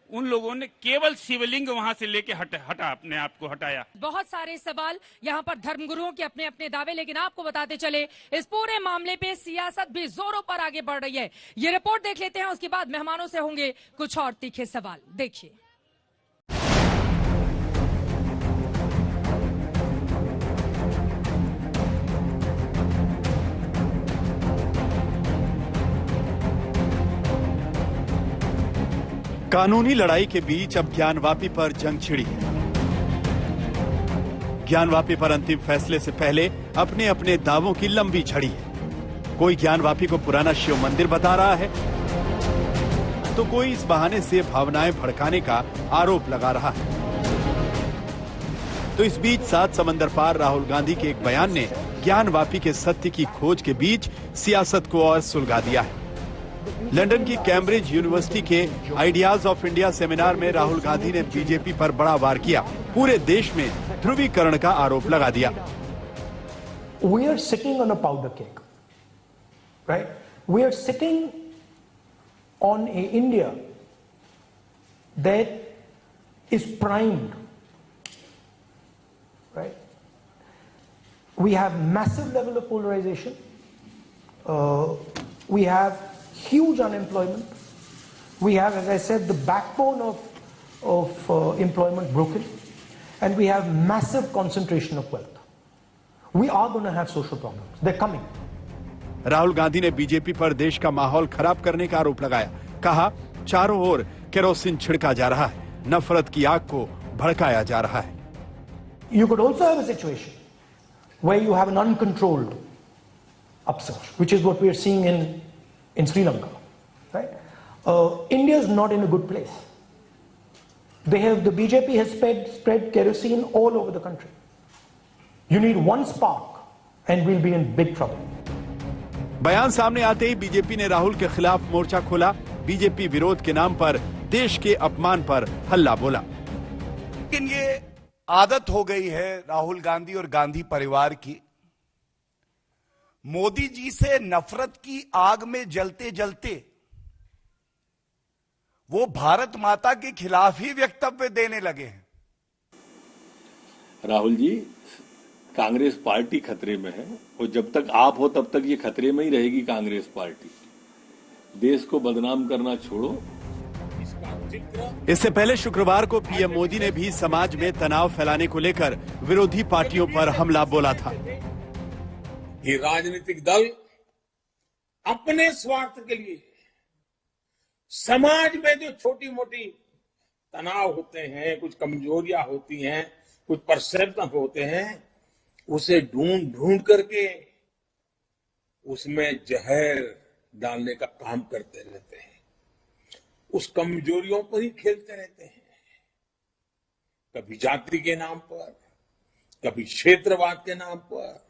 [SPEAKER 12] उन लोगों ने केवल शिवलिंग वहां से लेके हटा अपने आप को हटाया।
[SPEAKER 2] बहुत सारे सवाल यहाँ पर धर्मगुरुओं के अपने अपने दावे, लेकिन आपको बताते चले इस पूरे मामले पे सियासत भी जोरों पर आगे बढ़ रही है। ये रिपोर्ट देख लेते हैं, उसके बाद मेहमानों से होंगे कुछ और तीखे सवाल। देखिए।
[SPEAKER 13] कानूनी लड़ाई के बीच अब ज्ञानवापी पर जंग छिड़ी है। ज्ञानवापी पर अंतिम फैसले से पहले अपने अपने दावों की लंबी झड़ी है। कोई ज्ञानवापी को पुराना शिव मंदिर बता रहा है, तो कोई इस बहाने से भावनाएं भड़काने का आरोप लगा रहा है। तो इस बीच 7 समंदर पार राहुल गांधी के एक बयान ने ज्ञानवापी के सत्य की खोज के बीच सियासत को और सुलगा दिया है। लंदन की कैम्ब्रिज यूनिवर्सिटी के आइडियाज ऑफ इंडिया सेमिनार में राहुल गांधी ने बीजेपी पर बड़ा वार किया, पूरे देश में ध्रुवीकरण का आरोप लगा दिया।
[SPEAKER 14] We are sitting on a powder keg, right? We are sitting on a India that is primed, right? We have massive level of polarization. We have huge unemployment. We have, as I said, the backbone of employment broken, and we have massive concentration of wealth. We are going to have social problems. They're coming.
[SPEAKER 13] Rahul Gandhi ने BJP पर देश का माहौल खराब करने का आरोप लगाया। कहा, चारों ओर केरोसिन छिड़का जा रहा है, नफरत की आग को भड़काया जा रहा है।
[SPEAKER 14] You could also have a situation where you have an uncontrolled upsurge, which is what we are seeing in Sri Lanka, right? India is not in a good place. The BJP has spread kerosene all over the country. You need one spark and we'll be in big trouble.
[SPEAKER 13] बयान सामने आते ही BJP ने राहुल के खिलाफ मोर्चा खोला। BJP विरोध के नाम पर देश के अपमान पर हल्ला बोला।
[SPEAKER 15] लेकिन ये आदत हो गई है राहुल गांधी और गांधी परिवार की, मोदी जी से नफरत की आग में जलते जलते वो भारत माता के खिलाफ ही वक्तव्य देने लगे हैं।
[SPEAKER 16] राहुल जी, कांग्रेस पार्टी खतरे में है और जब तक आप हो तब तक ये खतरे में ही रहेगी कांग्रेस पार्टी। देश को बदनाम करना छोड़ो।
[SPEAKER 13] इससे पहले शुक्रवार को पीएम मोदी ने भी समाज में तनाव फैलाने को लेकर विरोधी पार्टियों पर हमला बोला था।
[SPEAKER 17] ये राजनीतिक दल अपने स्वार्थ के लिए समाज में जो छोटी मोटी तनाव होते हैं, कुछ कमजोरियां होती हैं, कुछ परसेप्शन होते हैं, उसे ढूंढ करके उसमें जहर डालने का काम करते रहते हैं, उस कमजोरियों पर ही खेलते रहते हैं। कभी जाति के नाम पर, कभी क्षेत्रवाद के नाम पर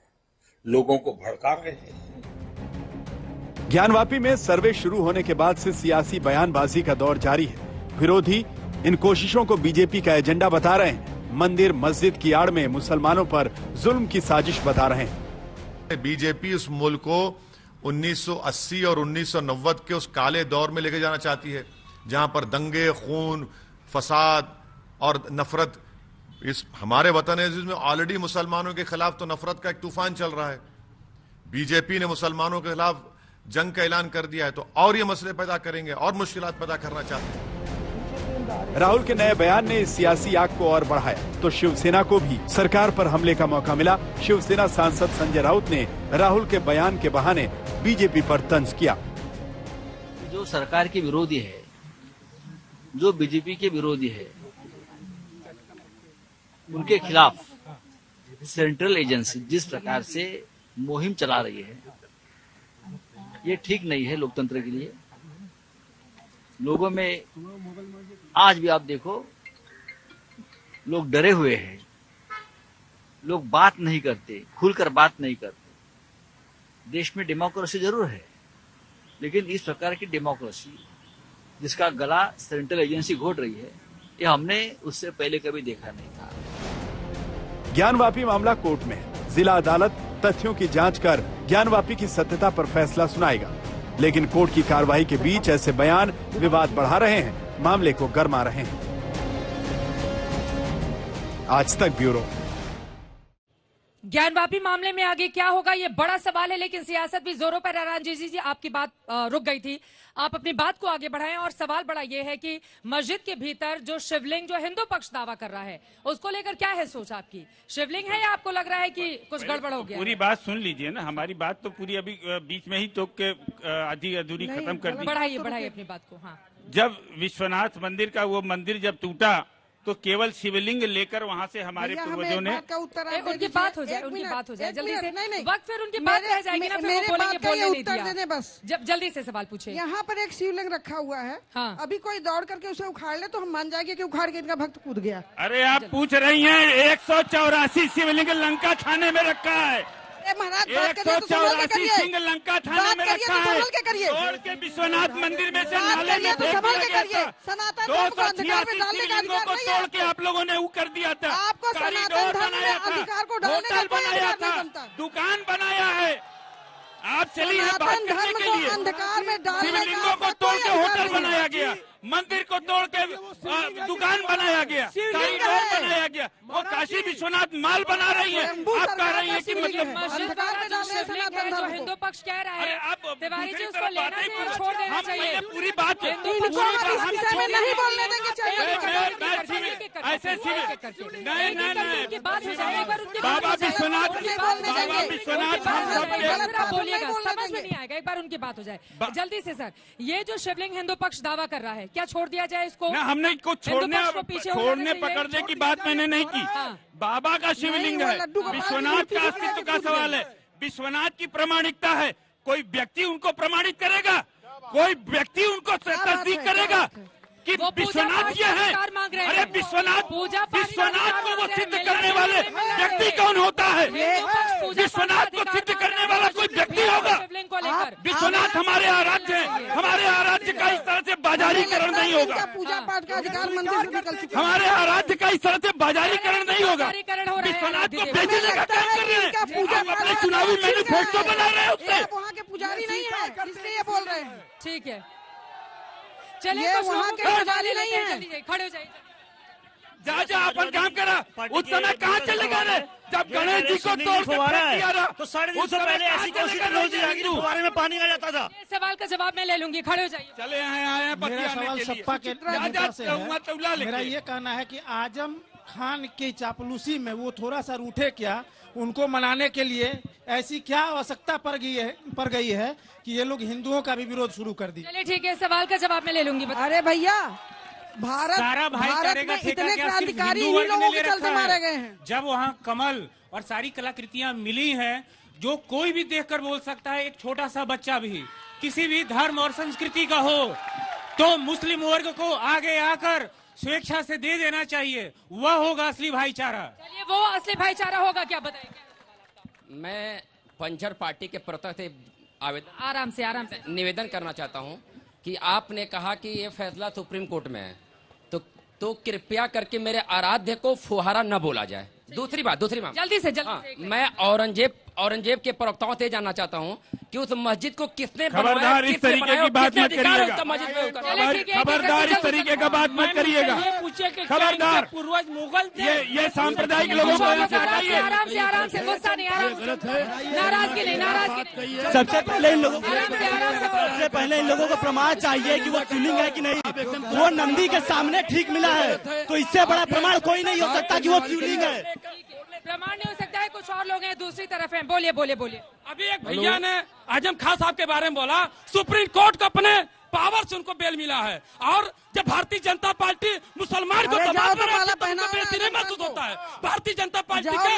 [SPEAKER 17] लोगों को भड़का रहे हैं।
[SPEAKER 13] ज्ञानवापी में सर्वे शुरू होने के बाद से सियासी बयानबाजी का दौर जारी है। विरोधी इन कोशिशों को बीजेपी का एजेंडा बता रहे हैं। मंदिर मस्जिद की आड़ में मुसलमानों पर जुल्म की साजिश बता रहे हैं।
[SPEAKER 4] बीजेपी इस मुल्क को 1980 और 1990 के उस काले दौर में लेके जाना चाहती है, जहां पर दंगे, खून, फसाद और नफरत, इस हमारे वतन अजीज में ऑलरेडी मुसलमानों के खिलाफ तो नफरत का एक तूफान चल रहा है। बीजेपी ने मुसलमानों के खिलाफ जंग का ऐलान कर दिया है, तो और ये मसले पैदा करेंगे और मुश्किलात पैदा करना चाहते हैं।
[SPEAKER 13] राहुल के नए बयान ने इस सियासी आग को और बढ़ाया तो शिवसेना को भी सरकार पर हमले का मौका मिला। शिवसेना सांसद संजय राउत ने राहुल के बयान के बहाने बीजेपी पर तंज किया।
[SPEAKER 18] जो सरकार के विरोधी है, जो बीजेपी के विरोधी है, उनके खिलाफ सेंट्रल एजेंसी जिस प्रकार से मुहिम चला रही है, ये ठीक नहीं है लोकतंत्र के लिए। लोगों में आज भी आप देखो, लोग डरे हुए हैं, लोग बात नहीं करते, खुलकर बात नहीं करते। देश में डेमोक्रेसी जरूर है, लेकिन इस प्रकार की डेमोक्रेसी जिसका गला सेंट्रल एजेंसी घोट रही है, ये हमने उससे पहले कभी देखा नहीं था।
[SPEAKER 13] ज्ञानवापी मामला कोर्ट में है। जिला अदालत तथ्यों की जांच कर ज्ञानवापी की सत्यता पर फैसला सुनाएगा, लेकिन कोर्ट की कार्रवाई के बीच ऐसे बयान विवाद बढ़ा रहे हैं, मामले को गरमा रहे हैं। आज तक ब्यूरो।
[SPEAKER 2] ज्ञानवापी मामले में आगे क्या होगा, ये बड़ा सवाल है, लेकिन सियासत भी जोरों पर है। रामजी जी, आपकी बात रुक गई थी, आप अपनी बात को आगे बढ़ाएं। और सवाल बड़ा ये है कि मस्जिद के भीतर जो शिवलिंग, जो हिंदू पक्ष दावा कर रहा है, उसको लेकर क्या है सोच आपकी? शिवलिंग है या आपको लग रहा है कि कुछ गड़बड़ हो गया?
[SPEAKER 12] पूरी बात सुन लीजिए ना, हमारी बात तो पूरी अभी बीच में ही टोक के आधी अधूरी खत्म कर दी।
[SPEAKER 2] बढ़ाइए अपनी बात को। हाँ,
[SPEAKER 12] जब विश्वनाथ मंदिर का वो मंदिर जब टूटा तो केवल शिवलिंग लेकर वहाँ से हमारे पूर्वजों ने
[SPEAKER 2] उनकी बात हो जाए जल्दी से। वक्त फिर उनकी बात रह जाएगी ना, फिर वो बोलेंगे बोलने नहीं दिया।
[SPEAKER 11] बस
[SPEAKER 2] जब जल्दी से सवाल पूछिए।
[SPEAKER 11] यहाँ पर एक शिवलिंग रखा हुआ है। हाँ। अभी कोई दौड़ करके उसे उखाड़ ले तो हम मान जाएंगे कि उखाड़ के इनका भक्त कूद गया।
[SPEAKER 12] अरे आप पूछ रही हैं 184 शिवलिंग लंका थाने में रखा है।
[SPEAKER 11] महाराज
[SPEAKER 12] 184 सिंह लंका थाने में रखा है। तोड़ के विश्वनाथ मंदिर में से नाले में फेंक दिया गया था। 286 शिवलिंगों को तोड़ के आप लोगों ने वो कर दिया था। कॉरिडोर बनाया था, होटल बनाया था, दुकान बनाया है। आप चलिए बात करने के लिए। शिवलिंगों को तोड़ के होटल बनाया गया, मंदिर को तोड़ के दुकान बनाया गया, कॉरिडोर बनाया गया। वो काशी विश्वनाथ माल बना रही है। आप कह रही है कि मतलब
[SPEAKER 2] हिंदू पक्ष कह रहा है, तिवारी जी उसको लेना चाहिए, छोड़ देना चाहिए।
[SPEAKER 12] पूरी बात
[SPEAKER 11] नहीं बोलने देंगे।
[SPEAKER 12] ऐसे
[SPEAKER 2] नहीं, बात हो जाए।
[SPEAKER 12] बाबा विश्वनाथ
[SPEAKER 2] बोलिएगा, समझ में नहीं आएगा, एक बार उनकी बात हो जाए जल्दी से। सर, ये जो शिवलिंग हिंदू पक्ष दावा कर रहा है, क्या छोड़ दिया जाए इसको?
[SPEAKER 12] ना, हमने कुछ छोड़ने पकड़ने की बात मैंने नहीं की। बाबा का शिवलिंग है, विश्वनाथ का अस्तित्व का सवाल है, विश्वनाथ की प्रामाणिकता है। कोई व्यक्ति उनको प्रमाणित करेगा, कोई व्यक्ति उनको तस्दीक करेगा कि विश्वनाथ ये है। अरे विश्वनाथ को वो सिद्ध करने वाले व्यक्ति कौन होता है? विश्वनाथ को सिद्ध करने वाला कोई व्यक्ति होगा? विश्वनाथ हमारे आराध्य है, हमारे आराध्य का इस तरह से बाजारीकरण नहीं होगा।
[SPEAKER 11] पूजा पाठ का अधिकार मंदिर से निकल चुका है।
[SPEAKER 12] हमारे आराध्य का इस तरह से बाजारीकरण नहीं होगा। विश्वनाथ को बेचने का काम कर रहे हैं। आप अपने चुनावी मैनिफेस्टो बना रहे हैं उससे।
[SPEAKER 11] वहाँ के पुजारी नहीं है, इसलिए ये बोल रहे हैं।
[SPEAKER 2] ठीक है, चलिए,
[SPEAKER 11] वहाँ के पुजारी नहीं है।
[SPEAKER 2] खड़े हो जाइए।
[SPEAKER 12] जा अपन काम करा। उस समय कहाँ चले गए?
[SPEAKER 19] जब गणेश जी को तोड़ के फेंक दिया ना,
[SPEAKER 10] तो 3.5 साल पहले ऐसी कोशिश होगी फुहारे में पानी आ जाता था।
[SPEAKER 2] सवाल का जवाब मैं ले लूंगी, खड़े हो जाइए।
[SPEAKER 3] चले आए
[SPEAKER 20] मेरा सवाल सपा के नेता से है। मेरा ये कहना है कि आजम खान की चापलूसी में वो थोड़ा सा रूठे क्या, उनको मनाने के लिए ऐसी क्या आवश्यकता पड़ गई है कि ये लोग हिंदुओं का भी विरोध शुरू कर दी।
[SPEAKER 2] चलिए ठीक है, सवाल का जवाब मैं ले लूंगी।
[SPEAKER 11] अरे भैया, भारत में इतने क्रांतिकारी ही लोगों के चलते मारे गए हैं।
[SPEAKER 21] जब वहाँ कमल और सारी कलाकृतियां मिली हैं, जो कोई भी देखकर बोल सकता है, एक छोटा सा बच्चा भी किसी भी धर्म और संस्कृति का हो, तो मुस्लिम वर्ग को आगे आकर स्वेच्छा से दे देना चाहिए। वह होगा असली भाईचारा।
[SPEAKER 2] चलिए, वो असली भाईचारा होगा क्या, बताइए।
[SPEAKER 22] मैं पंचर पार्टी के प्रति
[SPEAKER 2] आराम से
[SPEAKER 22] निवेदन करना चाहता हूं कि आपने कहा कि ये फैसला सुप्रीम कोर्ट में है, तो कृपया करके मेरे आराध्य को फुहारा न बोला जाए। दूसरी बात
[SPEAKER 2] जल्दी से
[SPEAKER 22] मैं औरंगजेब के प्रवक्ताओं से जानना चाहता हूँ कि उस मस्जिद को किसने
[SPEAKER 19] खबरदार इस तरीके की बात मत करिएगा। खबरदार इस तरीके का बात मत करिएगा। खबरदार,
[SPEAKER 21] पूर्वज मुगल
[SPEAKER 19] ये सांप्रदायिक लोगों को हटाइए।
[SPEAKER 2] आराम से गुस्सा नहीं, नाराजगी नहीं।
[SPEAKER 10] सबसे पहले इन लोगों को प्रमाण चाहिए कि वो शिवलिंग है कि नहीं। वो नंदी के सामने ठीक मिला है, तो इससे बड़ा प्रमाण कोई नहीं हो सकता कि वो शिवलिंग है।
[SPEAKER 2] प्रमाण नहीं हो सकता है। कुछ और लोग हैं दूसरी तरफ हैं, बोलिए।
[SPEAKER 21] अभी एक भैया ने आजम खान साहब के बारे में बोला, सुप्रीम कोर्ट को अपने पावर से उनको बेल मिला है, और जब भारतीय जनता पार्टी मुसलमान को दबाव महसूस होता है। भारतीय जनता पार्टी के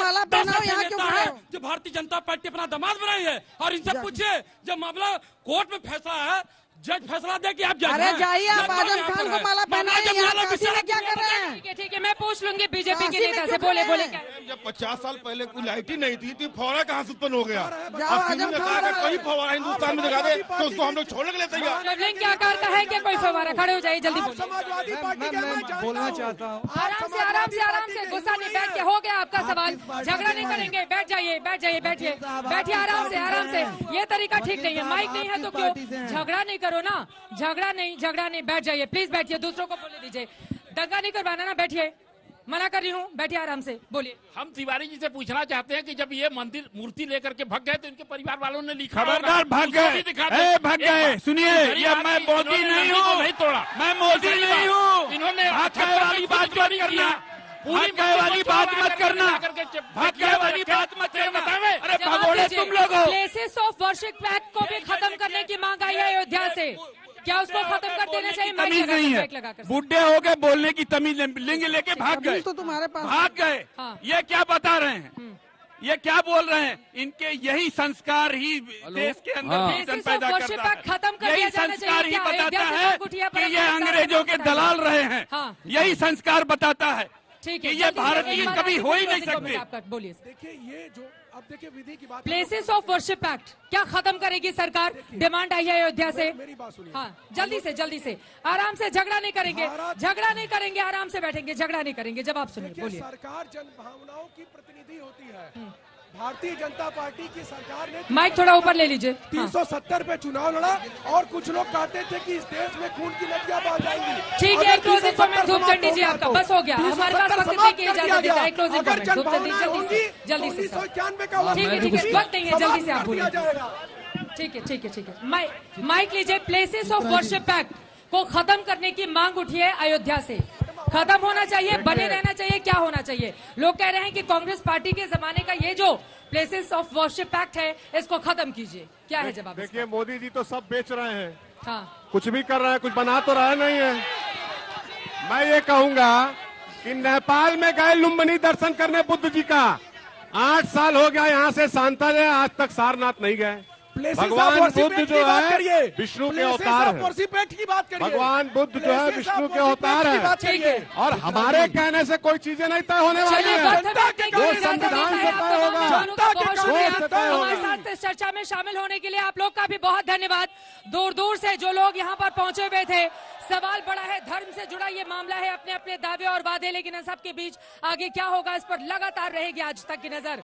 [SPEAKER 21] जो भारतीय जनता पार्टी अपना दामाद बनाई है, और इनसे पूछिए जब मामला कोर्ट में फैसला है, जज फैसला दे कि आप
[SPEAKER 11] अरे जाइए, आप आजम खान को माला पहनाइए, क्या कर रहे हैं।
[SPEAKER 2] ठीक है, मैं पूछ लूंगी बीजेपी के नेता से। बोले
[SPEAKER 19] जब 50 साल पहले कोई लाइट ही नहीं थी, तो फौरा कहाँ से उत्पन्न हो गया। कोई फौरा हिंदुस्तान में दिखा दे तो उसको हम लोग छोड़ने के लिए तैयार।
[SPEAKER 2] शिवलिंग क्या करता है कि कोई फवारा। खड़े हो जाइए, जल्दी
[SPEAKER 1] समाजवादी पार्टी मैं बोलना चाहता हूँ।
[SPEAKER 2] आराम से गुस्सा नहीं, बैठ के हो गया आपका सवाल। झगड़ा नहीं करेंगे, बैठ जाइए, बैठिए आराम से। ये तरीका ठीक नहीं है। माइक नहीं है तो क्यों झगड़ा नहीं करो ना। झगड़ा नहीं, बैठ जाइए प्लीज, बैठिए, दूसरों को बोलने दीजिए। दंगा नहीं करवाना ना, बैठिए, मना कर रही हूँ, बैठिए आराम से, बोलिए।
[SPEAKER 23] हम तिवारी जी से पूछना चाहते हैं कि जब ये मंदिर मूर्ति लेकर के भाग गए तो इनके परिवार वालों ने लिखा,
[SPEAKER 19] खबरदार भाग गए। सुनिए, ये मैं मोदी नहीं हूँ,
[SPEAKER 23] नहीं तोड़ा,
[SPEAKER 19] मैं मोदी नहीं हूँ।
[SPEAKER 23] इन्होंने
[SPEAKER 19] भागने वाली बात मत करना, भागने वाली बात मत करना। अरे भगोड़े तुम लोग हो।
[SPEAKER 2] प्लेसेस ऑफ वर्शिप एक्ट को भी खत्म करने की मांग आई है अयोध्या से, क्या उसको खत्म कर देना चाहिए।
[SPEAKER 19] तमीज नहीं है, बुढ़े हो गए, बोलने की तमीज लिंग लेके भाग गए,
[SPEAKER 11] तो तुम्हारे पास
[SPEAKER 19] भाग गए। ये क्या बता रहे हैं, ये क्या बोल रहे हैं। इनके यही संस्कार ही देश के अंदर विघटन पैदा करता है। यही संस्कार ही बताता है कि ये अंग्रेजों के दलाल रहे हैं। यही संस्कार बताता है कि ये भारतीय कभी हो ही नहीं सकते।
[SPEAKER 2] बोलिए।
[SPEAKER 1] देखिए, ये जो अब देखिए विधि की बात,
[SPEAKER 2] प्लेसेस ऑफ वर्शिप एक्ट क्या खत्म करेगी सरकार। डिमांड आई है अयोध्या से।
[SPEAKER 1] मेरी बात सुनिए।
[SPEAKER 2] हाँ, जल्दी से आराम से। झगड़ा नहीं करेंगे, आराम से बैठेंगे, झगड़ा नहीं करेंगे। जवाब सुनिए, बोलिए।
[SPEAKER 1] सरकार जन भावनाओं की प्रतिनिधि होती है। भारतीय जनता पार्टी की सरकार ने
[SPEAKER 2] माइक थोड़ा ऊपर ले लीजिए।
[SPEAKER 1] 370 पे चुनाव लड़ा, और कुछ लोग कहते थे कि इस देश में खून की नदियां बह जाएंगी।
[SPEAKER 2] ठीक है, क्लोजिंग कमेंट धूप चंडी जी आपका बस हो गया। हमारे पास वक्त नहीं की इजाजत देता है। क्लोजिंग कमेंट धूप चंडी जल्दी से
[SPEAKER 1] 1991 का
[SPEAKER 2] ठीक है, वक्त नहीं है, जल्दी से आप बोलिए। ठीक है, माइक लीजिए। प्लेसेस ऑफ वर्शिप एक्ट को खत्म करने की मांग उठी है अयोध्या से। खत्म होना चाहिए, बने रहना चाहिए, क्या होना चाहिए। लोग कह रहे हैं कि कांग्रेस पार्टी के जमाने का ये जो प्लेसेस ऑफ वर्शिप एक्ट है, इसको खत्म कीजिए। क्या है जवाब।
[SPEAKER 9] देखिए, मोदी जी तो सब बेच रहे हैं।
[SPEAKER 2] हाँ,
[SPEAKER 9] कुछ भी कर रहे हैं, कुछ बना तो रहा नहीं है। मैं ये कहूंगा कि नेपाल में गए लुम्बिनी दर्शन करने बुद्ध जी का, 8 साल हो गया यहाँ से सांता है, आज तक सारनाथ नहीं गए। भगवान बुद्ध जो है विष्णु के अवतार है। भगवान बुद्ध जो है विष्णु के अवतार है, और हमारे कहने से कोई चीजें नहीं तय होने वाली है। वो संविधान से तय होगा।
[SPEAKER 2] हमारे साथ इस चर्चा में शामिल होने के लिए आप लोग का भी बहुत धन्यवाद। दूर से जो लोग यहाँ पर पहुंचे हुए थे। सवाल बड़ा है, धर्म से जुड़ा ये मामला है, अपने अपने दावे और वादे, लेकिन सबके बीच आगे क्या होगा इस पर लगातार रहेगी आज तक की नजर।